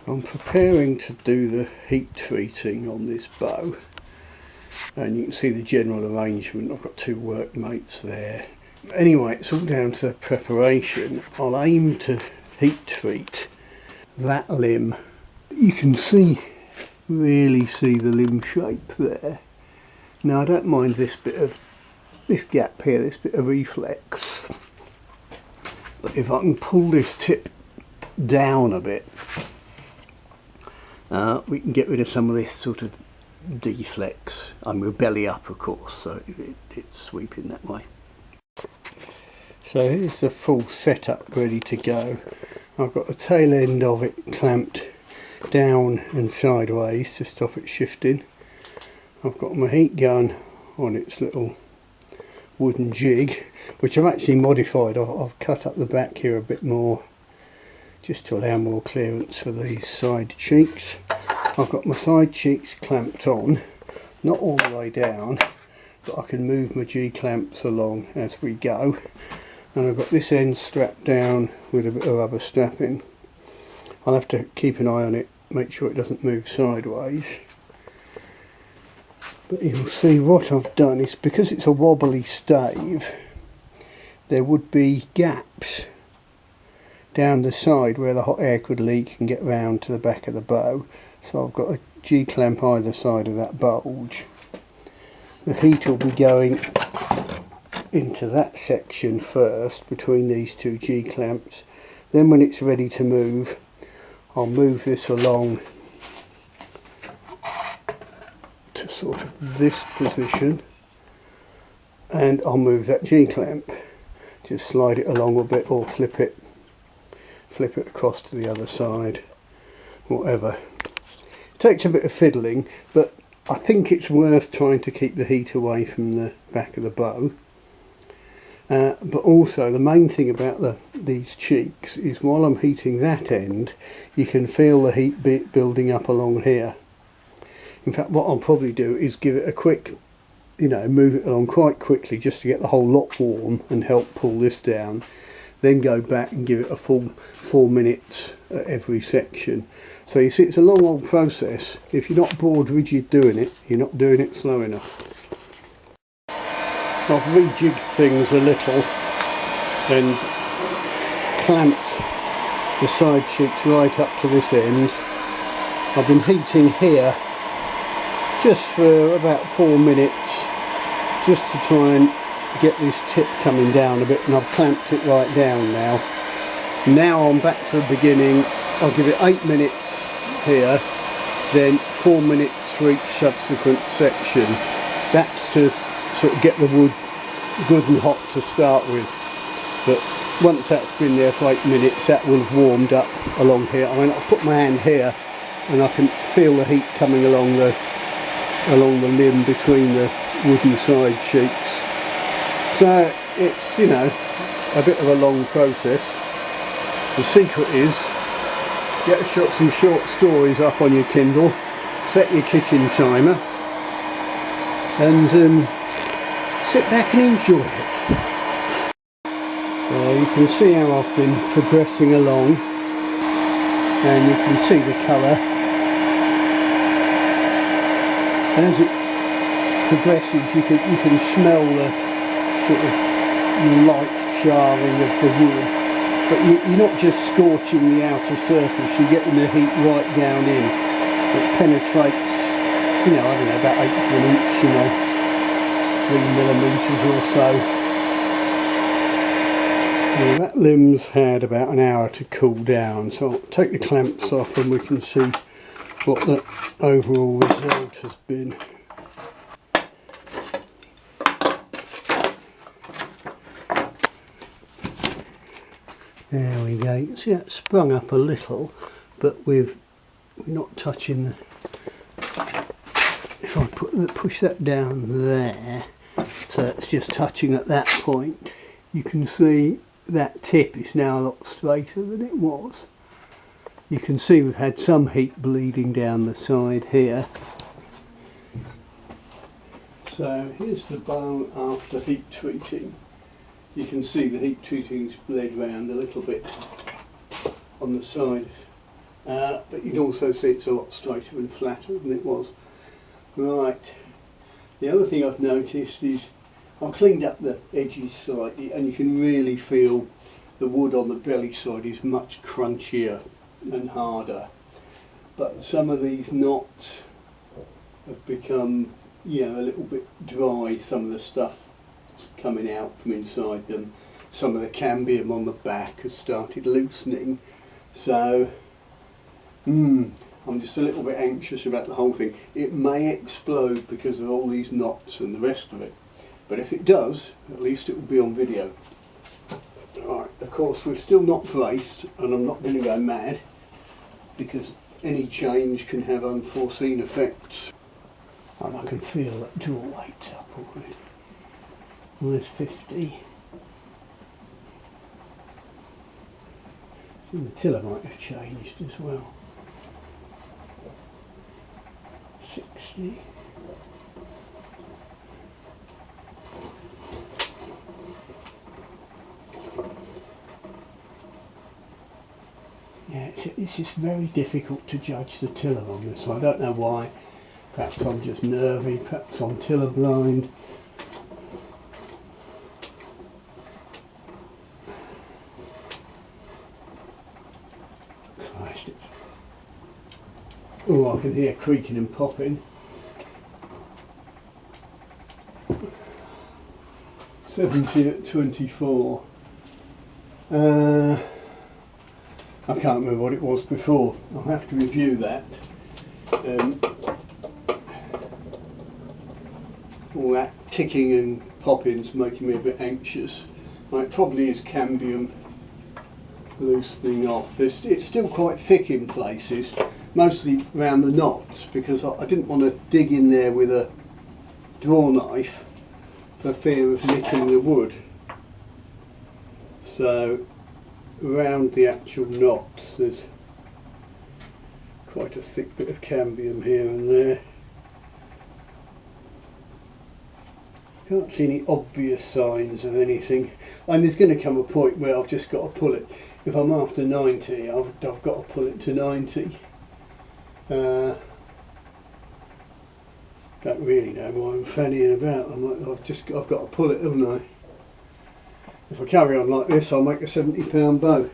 I'm preparing to do the heat treating on this bow, and you can see the general arrangement. I've got two workmates there. Anyway, it's all down to the preparation. I'll aim to heat treat that limb. You can really see the limb shape there. Now I don't mind this gap here, this bit of reflex, but if I can pull this tip down a bit, we can get rid of some of this sort of deflex. I'm with belly up, of course, so it's sweeping that way. So here's the full setup ready to go. I've got the tail end of it clamped down and sideways to stop it shifting. I've got my heat gun on its little wooden jig, which I've actually modified. I've cut up the back here a bit more just to allow more clearance for these side cheeks. I've got my side cheeks clamped on, not all the way down, but I can move my G-clamps along as we go. And I've got this end strapped down with a bit of rubber strapping. I'll have to keep an eye on it, make sure it doesn't move sideways. But you'll see what I've done is, because it's a wobbly stave, there would be gaps down the side where the hot air could leak and get round to the back of the bow. So I've got a G-clamp either side of that bulge. The heat will be going into that section first, between these two G-clamps. Then when it's ready to move, I'll move this along to sort of this position, and I'll move that G-clamp. Just slide it along a bit, or flip it across to the other side, whatever. It takes a bit of fiddling, but I think it's worth trying to keep the heat away from the back of the bow. But also the main thing about these cheeks is, while I'm heating that end, you can feel the heat building up along here. In fact, what I'll probably do is give it a quick, move it along quite quickly just to get the whole lot warm and help pull this down. Then go back and give it a full 4 minutes at every section. So you see, it's a long old process. If you're not bored rigid doing it, you're not doing it slow enough. I've rejigged things a little and clamped the side cheeks right up to this end. I've been heating here just for about 4 minutes, just to try and get this tip coming down a bit, and I've clamped it right down now. Now I'm back to the beginning. I'll give it 8 minutes here, then 4 minutes for each subsequent section. That's to sort of get the wood good and hot to start with. But once that's been there for 8 minutes, that will have warmed up along here. I mean, I'll put my hand here and I can feel the heat coming along the limb between the wooden side cheeks. So it's, a bit of a long process. The secret is, get some short stories up on your Kindle, set your kitchen timer, and sit back and enjoy it. You can see how I've been progressing along, and you can see the colour. And as it progresses, you can smell the sort of light charring of the wood. But you're not just scorching the outer surface, you're getting the heat right down in. It penetrates, I don't know, about 1/8 of an inch, 3 millimetres or so. Now that limb's had about an hour to cool down, so I'll take the clamps off and we can see what the overall result has been. There we go. You can see that sprung up a little, but we're not touching the. If I push that down there, so it's just touching at that point, you can see that tip is now a lot straighter than it was. You can see we've had some heat bleeding down the side here. So here's the bow after heat treating. You can see the heat treating's bled round a little bit on the side but you can also see it's a lot straighter and flatter than it was. Right, the other thing I've noticed is I've cleaned up the edges slightly, and you can really feel the wood on the belly side is much crunchier and harder, but some of these knots have become, you know, a little bit dry. Some of the stuff coming out from inside them, some of the cambium on the back has started loosening, so I'm just a little bit anxious about the whole thing. It may explode because of all these knots and the rest of it, but if it does, at least it will be on video. Alright, of course we're still not braced, and I'm not going to go mad because any change can have unforeseen effects. And I can feel that draw weight's up already. There's 50. And the tiller might have changed as well. 60. Yeah, it's just very difficult to judge the tiller on this one. I don't know why. Perhaps I'm just nervy, perhaps I'm tiller blind. Christ, oh, I can hear creaking and popping. 70 at 24. I can't remember what it was before. I'll have to review that. All that ticking and popping's making me a bit anxious. It probably is cambium loosening off. It's still quite thick in places, mostly around the knots, because I didn't want to dig in there with a draw knife for fear of nicking the wood. So around the actual knots there's quite a thick bit of cambium here and there. Can't see any obvious signs of anything, and there's going to come a point where I've just got to pull it. If I'm after 90, I've got to pull it to 90. Don't really know why I'm fannying about. I've got to pull it, haven't I? If I carry on like this, I'll make a £70 bow.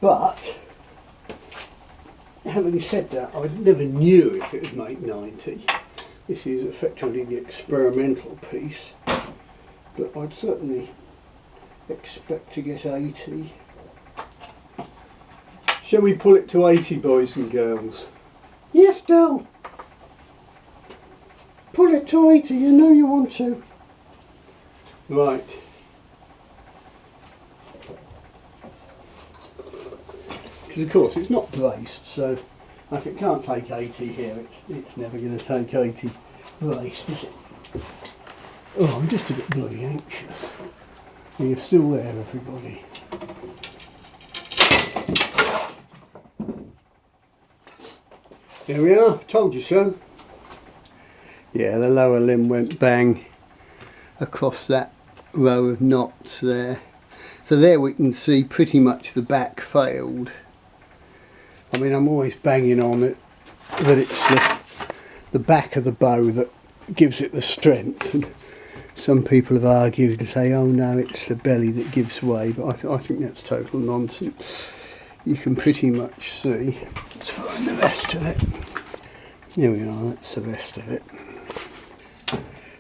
But having said that, I never knew if it would make 90. This is effectively the experimental piece, but I'd certainly expect to get 80. Shall we pull it to 80, boys and girls? Yes, Del. Pull it to 80, you know you want to. Right. Because of course it's not braced, so if it can't take 80 here, it's never going to take 80 braced, is it? Oh, I'm just a bit bloody anxious. Are you still there, everybody? Here we are, told you so. Yeah, the lower limb went bang across that row of knots there. So there we can see pretty much the back failed. I mean, I'm always banging on it that it's the back of the bow that gives it the strength. And some people have argued and say, oh no, it's the belly that gives way, but I think that's total nonsense. You can pretty much see. Let's find the rest of it. Here we are, that's the rest of it.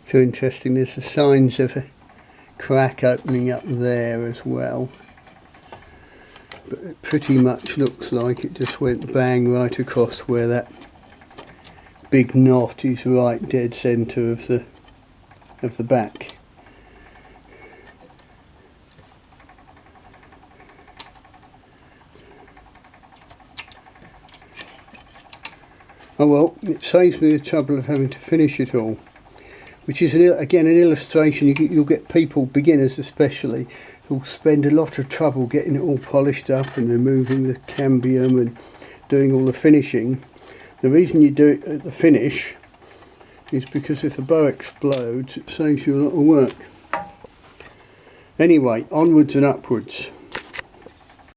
So interesting, there's the signs of a crack opening up there as well. But it pretty much looks like it just went bang right across where that big knot is, right dead centre of the back. Oh well, it saves me the trouble of having to finish it all, which is again an illustration. You'll get people, beginners especially, who'll spend a lot of trouble getting it all polished up and removing the cambium and doing all the finishing. The reason you do it at the finish is because if the bow explodes, it saves you a lot of work. Anyway, onwards and upwards.